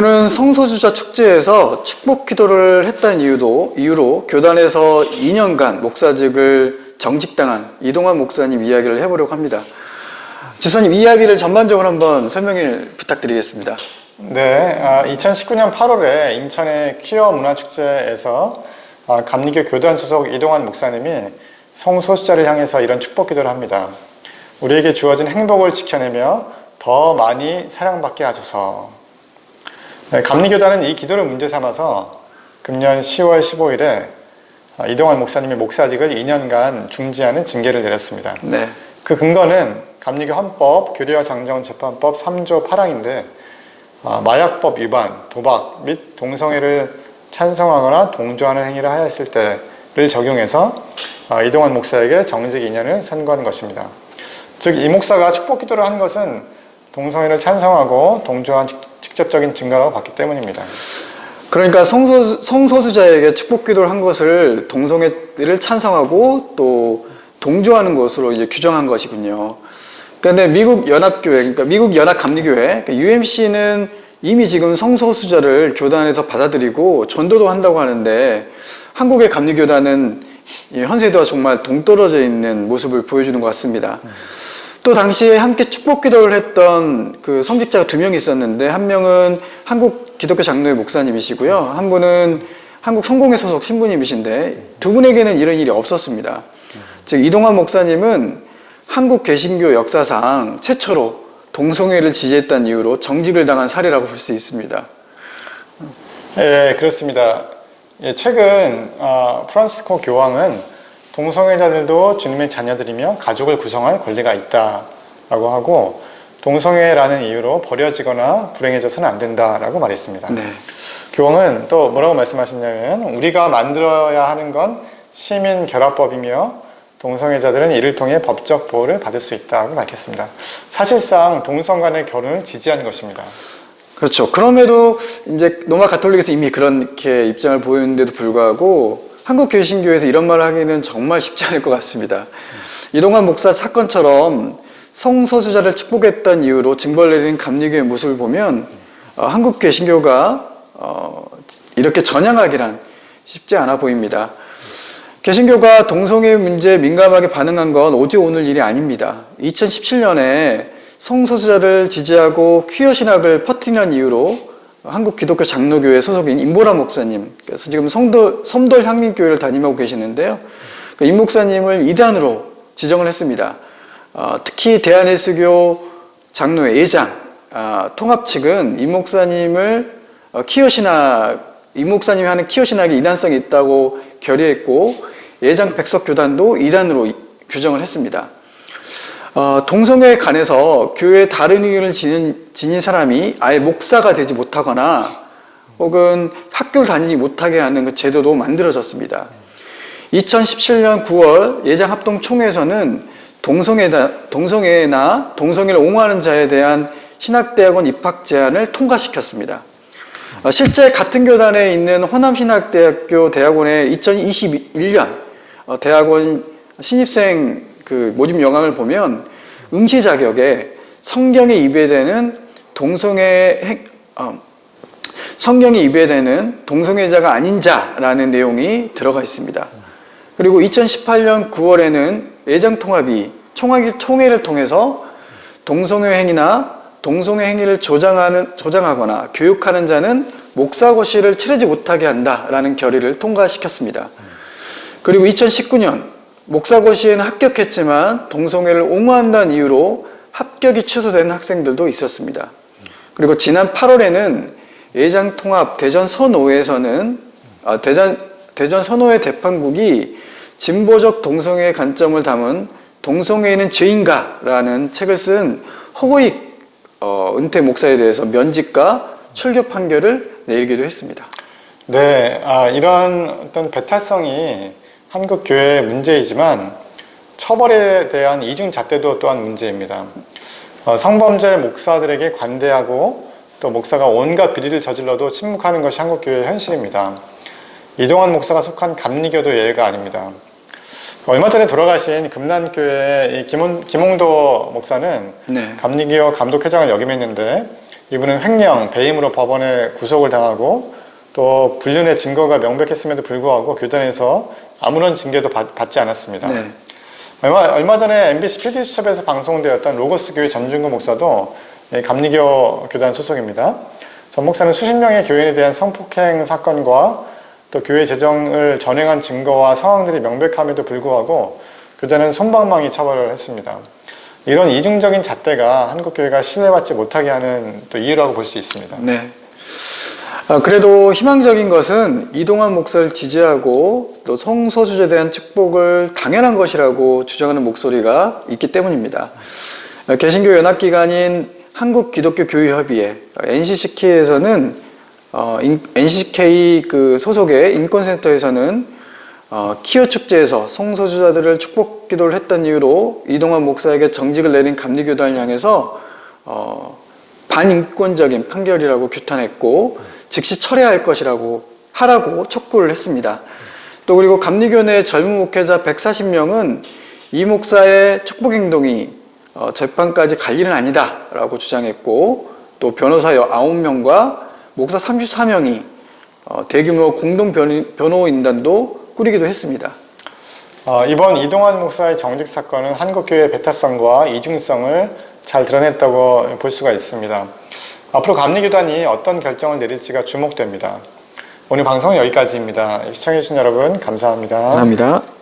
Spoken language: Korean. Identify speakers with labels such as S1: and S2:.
S1: 저는 성소수자 축제에서 축복 기도를 했다는 이유로 교단에서 2년간 목사직을 정직당한 이동환 목사님 이야기를 해보려고 합니다. 집사님, 이야기를 전반적으로 한번 설명을 부탁드리겠습니다.
S2: 네, 2019년 8월에 인천의 퀴어 문화축제에서 감리교 교단 소속 이동환 목사님이 성소수자를 향해서 이런 축복 기도를 합니다. 우리에게 주어진 행복을 지켜내며 더 많이 사랑받게 하소서. 네, 감리교단은 이 기도를 문제 삼아서 금년 10월 15일에 이동환 목사님의 목사직을 2년간 중지하는 징계를 내렸습니다.
S1: 네.
S2: 그 근거는 감리교 헌법 교리와 장정재판법 3조 8항인데 마약법 위반, 도박 및 동성애를 찬성하거나 동조하는 행위를 하였을 때를 적용해서 이동환 목사에게 정직 2년을 선고한 것입니다. 즉, 이 목사가 축복 기도를 한 것은 동성애를 찬성하고 동조한 직접적인 증거라고 봤기 때문입니다.
S1: 그러니까 성소수자에게 축복 기도를 한 것을 동성애를 찬성하고 또 동조하는 것으로 이제 규정한 것이군요. 그런데 미국 연합교회, 그러니까 미국 연합 감리교회, 그러니까 UMC는 이미 지금 성소수자를 교단에서 받아들이고 전도도 한다고 하는데 한국의 감리교단은 현세대와 정말 동떨어져 있는 모습을 보여주는 것 같습니다. 또 당시에 함께 축복 기도를 했던 그 성직자가 2명이 있었는데, 한 명은 한국 기독교 장로회 목사님이시고요, 한 분은 한국 성공회 소속 신부님이신데 두 분에게는 이런 일이 없었습니다. 즉, 이동환 목사님은 한국 개신교 역사상 최초로 동성애를 지지했다는 이유로 정직을 당한 사례라고 볼 수 있습니다.
S2: 네, 그렇습니다. 최근 프란시스코 교황은 동성애자들도 주님의 자녀들이며 가족을 구성할 권리가 있다라고 하고, 동성애라는 이유로 버려지거나 불행해져서는 안 된다라고 말했습니다.
S1: 네.
S2: 교황은 또 뭐라고 말씀하셨냐면, 우리가 만들어야 하는 건 시민 결합법이며 동성애자들은 이를 통해 법적 보호를 받을 수 있다고 밝혔습니다. 사실상 동성 간의 결혼을 지지하는 것입니다.
S1: 그렇죠. 그럼에도 이제 로마 가톨릭에서 이미 그렇게 입장을 보이는데도 불구하고 한국 개신교에서 이런 말을 하기는 정말 쉽지 않을 것 같습니다. 이동환 목사 사건처럼 성소수자를 축복했던 이유로 징벌 내린 감리교의 모습을 보면 한국 개신교가 이렇게 전향하기란 쉽지 않아 보입니다. 개신교가 동성애 문제에 민감하게 반응한 건 어제 오늘 일이 아닙니다. 2017년에 성소수자를 지지하고 퀴어 신학을 퍼뜨리는 이유로 한국 기독교 장로교회 소속인 임보라 목사님, 그래서 지금 섬돌 향림교회를 담임하고 계시는데요, 이 목사님을 이단으로 지정을 했습니다. 특히 대한예수교 장로회 예장 통합 측은 이 목사님을 이 목사님이 하는 퀴어 신학이 이단성이 있다고 결의했고, 예장 백석교단도 이단으로 규정을 했습니다. 동성애에 관해서 교회의 다른 의견을 지닌 사람이 아예 목사가 되지 못하거나 혹은 학교를 다니지 못하게 하는 그 제도도 만들어졌습니다. 2017년 9월 예장합동총회에서는 동성애나 동성애를 옹호하는 자에 대한 신학대학원 입학 제한을 통과시켰습니다. 실제 같은 교단에 있는 호남신학대학교 대학원의 2021년 대학원 신입생 그 모집 영향을 보면 응시 자격에 성경에 입에되는 동성애자가 아닌 자라는 내용이 들어가 있습니다. 그리고 2018년 9월에는 예장통합이 총회를 통해서 동성애 행위나 동성애 행위를 조장하거나 교육하는 자는 목사고시를 치르지 못하게 한다라는 결의를 통과시켰습니다. 그리고 2019년 목사고시에는 합격했지만 동성애를 옹호한다는 이유로 합격이 취소된 학생들도 있었습니다. 그리고 지난 8월에는 예장통합 대전선오회에서는 대전선오회 대판국이 진보적 동성애의 관점을 담은 동성애는 죄인가라는 책을 쓴 허고익 은퇴 목사에 대해서 면직과 출교 판결을 내리기도 했습니다.
S2: 네, 이런 어떤 배타성이 한국 교회의 문제이지만 처벌에 대한 이중 잣대도 또한 문제입니다. 성범죄 목사들에게 관대하고 또 목사가 온갖 비리를 저질러도 침묵하는 것이 한국 교회의 현실입니다. 이동환 목사가 속한 감리교도 예외가 아닙니다. 얼마 전에 돌아가신 금난교회의 김홍도 목사는
S1: 네.
S2: 감리교 감독회장을 역임했는데 이분은 횡령, 배임으로 법원에 구속을 당하고 또 불륜의 증거가 명백했음에도 불구하고 교단에서 아무런 징계도 받지 않았습니다.
S1: 네.
S2: 얼마 전에 MBC PD수첩에서 방송되었던 로고스 교회 전중근 목사도 감리교 교단 소속입니다. 전 목사는 수십 명의 교인에 대한 성폭행 사건과 또 교회 재정을 전횡한 증거와 상황들이 명백함에도 불구하고 교단은 솜방망이 처벌을 했습니다. 이런 이중적인 잣대가 한국교회가 신뢰받지 못하게 하는 또 이유라고 볼 수 있습니다.
S1: 네. 그래도 희망적인 것은 이동환 목사를 지지하고 또 성소수자에 대한 축복을 당연한 것이라고 주장하는 목소리가 있기 때문입니다. 개신교 연합기관인 한국기독교교회협의회 NCCK에서는 NCK 그 소속의 인권센터에서는 키어 축제에서 성소수자들을 축복 기도를 했던 이유로 이동환 목사에게 정직을 내린 감리교단을 향해서 반인권적인 판결이라고 규탄했고 즉시 철회할 것이라고 하라고 촉구를 했습니다. 또 그리고 감리교 내 젊은 목회자 140명은 이 목사의 축복 행동이 재판까지 갈 일은 아니다라고 주장했고 또 변호사 9명과 목사 34명이 대규모 공동 변호인단도 꾸리기도 했습니다.
S2: 이번 이동환 목사의 정직 사건은 한국교회의 배타성과 이중성을 잘 드러냈다고 볼 수가 있습니다. 앞으로 감리교단이 어떤 결정을 내릴지가 주목됩니다. 오늘 방송은 여기까지입니다. 시청해주신 여러분 감사합니다.
S1: 감사합니다.